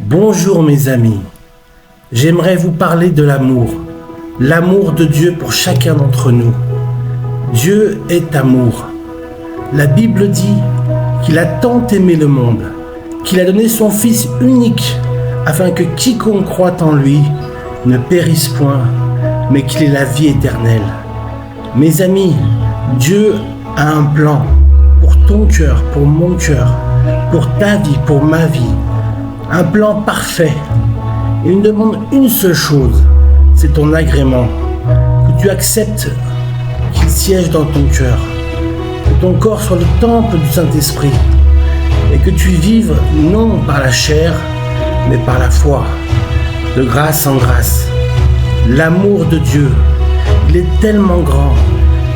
Bonjour mes amis, j'aimerais vous parler de l'amour de Dieu pour chacun d'entre nous. Dieu est amour. La Bible dit qu'il a tant aimé le monde, qu'il a donné son Fils unique, afin que quiconque croit en lui ne périsse point, mais qu'il ait la vie éternelle. Mes amis, Dieu a un plan pour ton cœur, pour mon cœur, pour ta vie, pour ma vie. Un plan parfait. Il nous demande une seule chose, c'est ton agrément. Que tu acceptes qu'il siège dans ton cœur. Que ton corps soit le temple du Saint-Esprit. Et que tu vives non par la chair, mais par la foi. De grâce en grâce. L'amour de Dieu, il est tellement grand,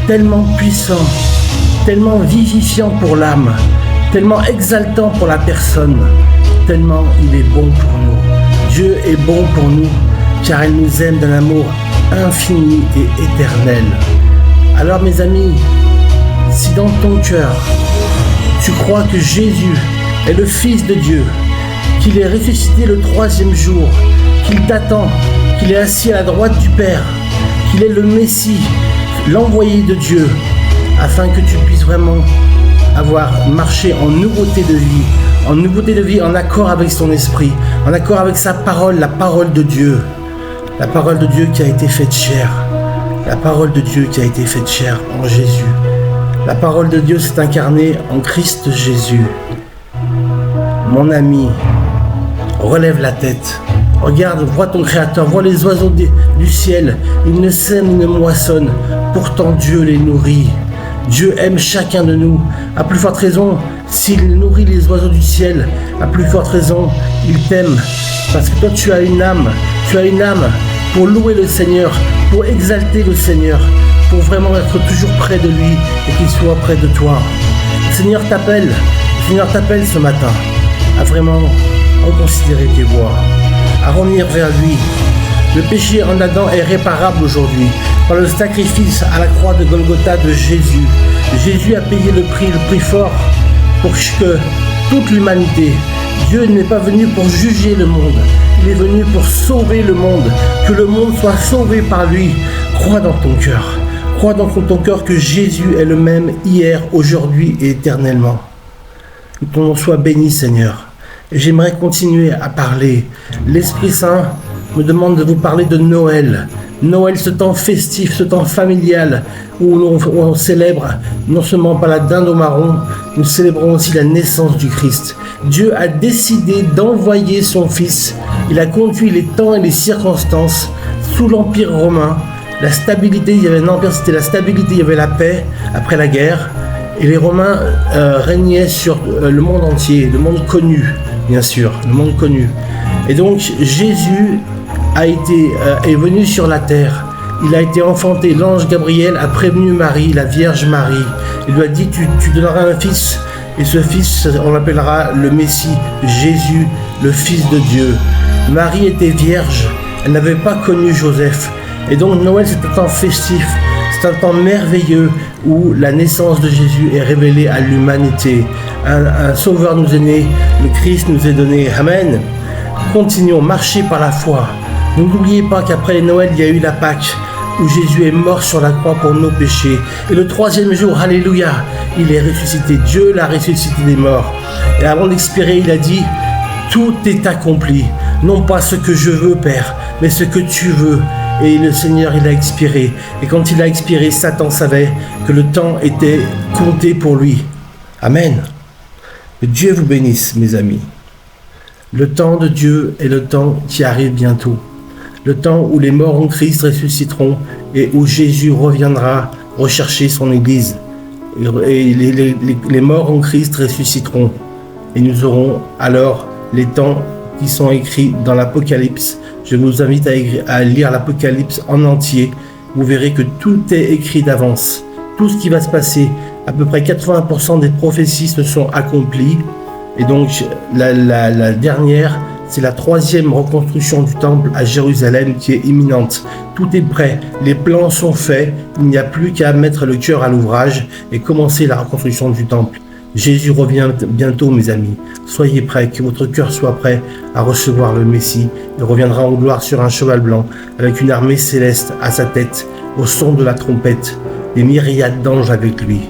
tellement puissant, tellement vivifiant pour l'âme, tellement exaltant pour la personne. Tellement il est bon pour nous. Dieu est bon pour nous, car il nous aime d'un amour infini et éternel. Alors mes amis, si dans ton cœur, tu crois que Jésus est le Fils de Dieu, qu'il est ressuscité le 3e jour, qu'il t'attend, qu'il est assis à la droite du Père, qu'il est le Messie, l'envoyé de Dieu, afin que tu puisses vraiment avoir marché en nouveauté de vie, en accord avec son esprit, en accord avec sa parole, la parole de Dieu qui a été faite chair, la parole de Dieu qui a été faite chair en Jésus. La parole de Dieu s'est incarnée en Christ Jésus. Mon ami, relève la tête, regarde, vois ton Créateur, vois les oiseaux du ciel, ils ne sèment, ils ne moissonnent, pourtant Dieu les nourrit. Dieu aime chacun de nous. À plus forte raison, s'il nourrit les oiseaux du ciel, à plus forte raison, il t'aime. Parce que toi, tu as une âme pour louer le Seigneur, pour exalter le Seigneur, pour vraiment être toujours près de lui et qu'il soit près de toi. Le Seigneur t'appelle ce matin à vraiment reconsidérer tes voies, à revenir vers lui. Le péché en Adam est réparable aujourd'hui par le sacrifice à la croix de Golgotha de Jésus. Jésus a payé le prix fort pour que toute l'humanité. Dieu n'est pas venu pour juger le monde, il est venu pour sauver le monde, que le monde soit sauvé par lui. Crois dans ton cœur que Jésus est le même hier, aujourd'hui et éternellement. Que ton nom soit béni, Seigneur. Et j'aimerais continuer à parler. L'Esprit Saint me demande de vous parler de Noël. Noël, ce temps festif, ce temps familial où on célèbre non seulement pas la dinde au marron, nous célébrons aussi la naissance du Christ. Dieu a décidé d'envoyer son Fils. Il a conduit les temps et les circonstances sous l'Empire romain. La stabilité, il y avait un empire, c'était la stabilité, il y avait la paix après la guerre. Et les Romains régnaient sur le monde entier, le monde connu, bien sûr, le monde connu. Et donc Jésus est venu sur la terre. Il a été enfanté. L'ange Gabriel a prévenu Marie, la Vierge Marie. Il lui a dit, tu donneras un fils. Et ce fils, on l'appellera le Messie, Jésus, le Fils de Dieu. Marie était vierge. Elle n'avait pas connu Joseph. Et donc Noël, c'est un temps festif. C'est un temps merveilleux où la naissance de Jésus est révélée à l'humanité. Un sauveur nous est né. Le Christ nous est donné. Amen. Continuons, marchez par la foi. N'oubliez pas qu'après Noël, il y a eu la Pâque, où Jésus est mort sur la croix pour nos péchés. Et le 3e jour, alléluia, il est ressuscité. Dieu l'a ressuscité des morts. Et avant d'expirer, il a dit, tout est accompli. Non pas ce que je veux, Père, mais ce que tu veux. Et le Seigneur, il a expiré. Et quand il a expiré, Satan savait que le temps était compté pour lui. Amen. Que Dieu vous bénisse, mes amis. Le temps de Dieu est le temps qui arrive bientôt. Le temps où les morts en Christ ressusciteront et où Jésus reviendra rechercher son Église. Et les morts en Christ ressusciteront. Et nous aurons alors les temps qui sont écrits dans l'Apocalypse. Je vous invite à lire l'Apocalypse en entier. Vous verrez que tout est écrit d'avance. Tout ce qui va se passer, à peu près 80% des prophéties se sont accomplies. Et donc la dernière, c'est la 3e reconstruction du temple à Jérusalem qui est imminente. Tout est prêt, les plans sont faits, il n'y a plus qu'à mettre le cœur à l'ouvrage et commencer la reconstruction du temple. Jésus revient bientôt, mes amis. Soyez prêts, que votre cœur soit prêt à recevoir le Messie. Il reviendra en gloire sur un cheval blanc, avec une armée céleste à sa tête, au son de la trompette, des myriades d'anges avec lui.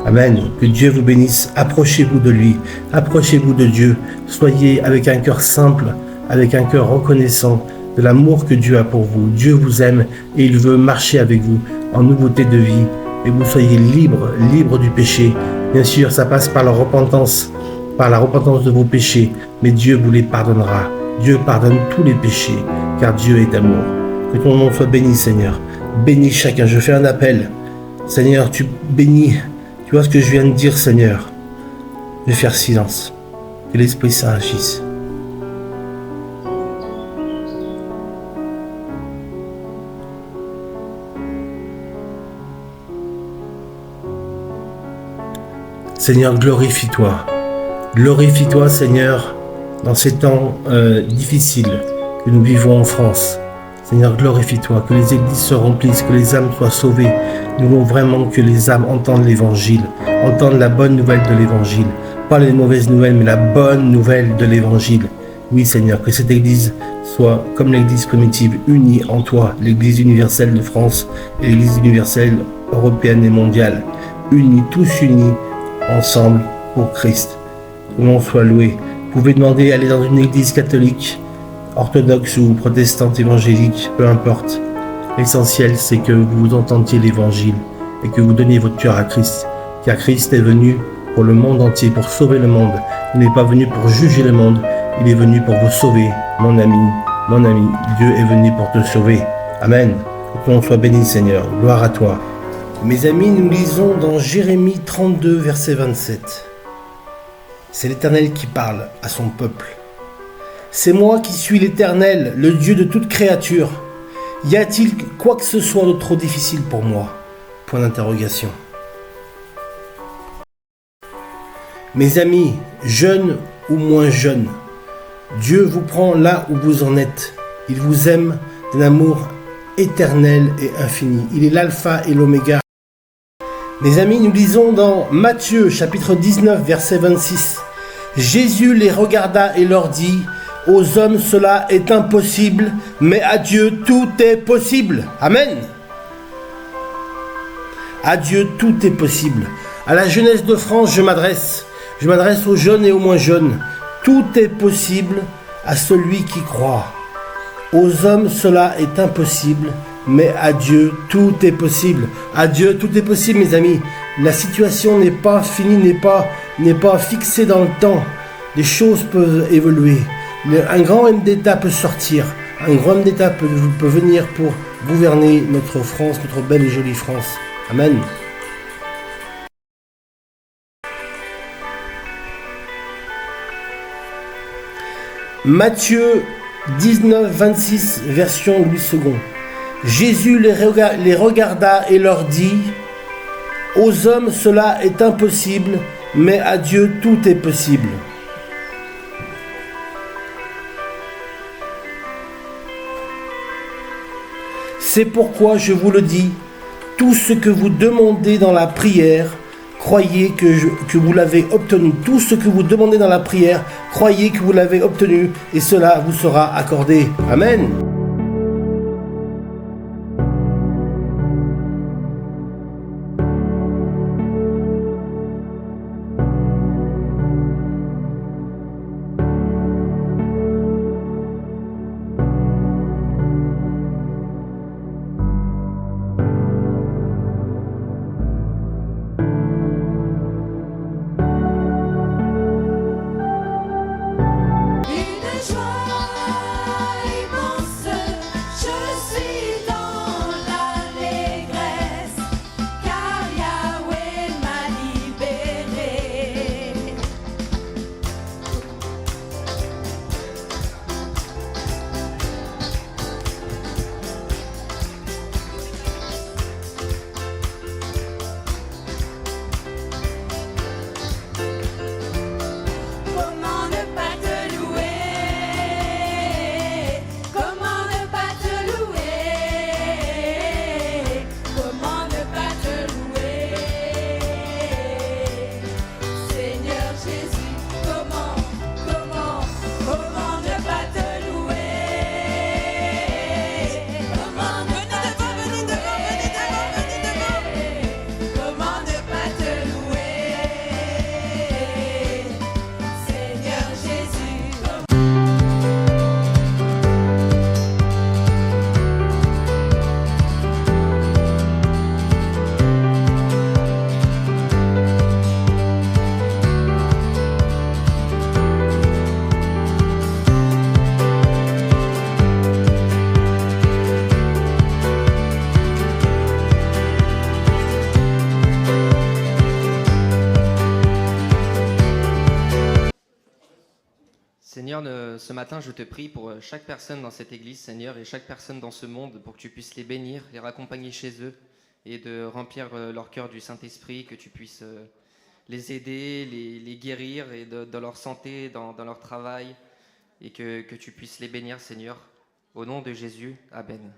Amen. Que Dieu vous bénisse. Approchez-vous de lui. Approchez-vous de Dieu. Soyez avec un cœur simple, avec un cœur reconnaissant de l'amour que Dieu a pour vous. Dieu vous aime et il veut marcher avec vous en nouveauté de vie. Et vous soyez libre du péché. Bien sûr, ça passe par la repentance de vos péchés. Mais Dieu vous les pardonnera. Dieu pardonne tous les péchés, car Dieu est amour. Que ton nom soit béni, Seigneur. Bénis chacun. Je fais un appel. Seigneur, tu bénis. Tu vois ce que je viens de dire, Seigneur. Je vais faire silence. Que l'Esprit Saint agisse. Seigneur, glorifie-toi. Glorifie-toi, Seigneur, dans ces temps difficiles que nous vivons en France. Seigneur, glorifie-toi, que les églises se remplissent, que les âmes soient sauvées. Nous voulons vraiment que les âmes entendent l'évangile, entendent la bonne nouvelle de l'évangile. Pas les mauvaises nouvelles, mais la bonne nouvelle de l'évangile. Oui, Seigneur, que cette église soit comme l'église primitive, unie en toi, l'église universelle de France et l'église universelle européenne et mondiale. Unis, tous unis, ensemble pour Christ. Que l'on soit loué. Vous pouvez demander d'aller dans une église catholique, orthodoxe ou protestante évangélique, peu importe. L'essentiel, c'est que vous entendiez l'évangile et que vous donniez votre cœur à Christ. Car Christ est venu pour le monde entier, pour sauver le monde. Il n'est pas venu pour juger le monde, il est venu pour vous sauver, mon ami, mon ami. Dieu est venu pour te sauver. Amen. Que l'on soit béni, Seigneur. Gloire à toi. Mes amis, nous lisons dans Jérémie 32, verset 27. C'est l'Éternel qui parle à son peuple. C'est moi qui suis l'Éternel, le Dieu de toute créature. Y a-t-il quoi que ce soit de trop difficile pour moi? Point d'interrogation. Mes amis, jeunes ou moins jeunes, Dieu vous prend là où vous en êtes. Il vous aime d'un amour éternel et infini. Il est l'alpha et l'oméga. Mes amis, nous lisons dans Matthieu chapitre 19 verset 26. Jésus les regarda et leur dit: aux hommes cela est impossible, mais à Dieu tout est possible. Amen. À Dieu tout est possible. À la jeunesse de France, je m'adresse aux jeunes et aux moins jeunes. Tout est possible à celui qui croit. Aux hommes cela est impossible, mais à Dieu tout est possible. À Dieu tout est possible, mes amis. La situation n'est pas finie, n'est pas fixée dans le temps. Les choses peuvent évoluer. Un grand homme d'État peut sortir. Un grand homme d'État peut venir pour gouverner notre France, notre belle et jolie France. Amen. Matthieu 19, 26, version Louis II. Jésus les regarda et leur dit: aux hommes cela est impossible, mais à Dieu tout est possible. C'est pourquoi je vous le dis, tout ce que vous demandez dans la prière, croyez que vous l'avez obtenu. Tout ce que vous demandez dans la prière, croyez que vous l'avez obtenu, et cela vous sera accordé. Amen. Seigneur, ce matin, je te prie pour chaque personne dans cette église, Seigneur, et chaque personne dans ce monde, pour que tu puisses les bénir, les raccompagner chez eux, et de remplir leur cœur du Saint-Esprit, que tu puisses les aider, les guérir, et dans leur santé, dans leur travail, et que tu puisses les bénir, Seigneur. Au nom de Jésus, Amen.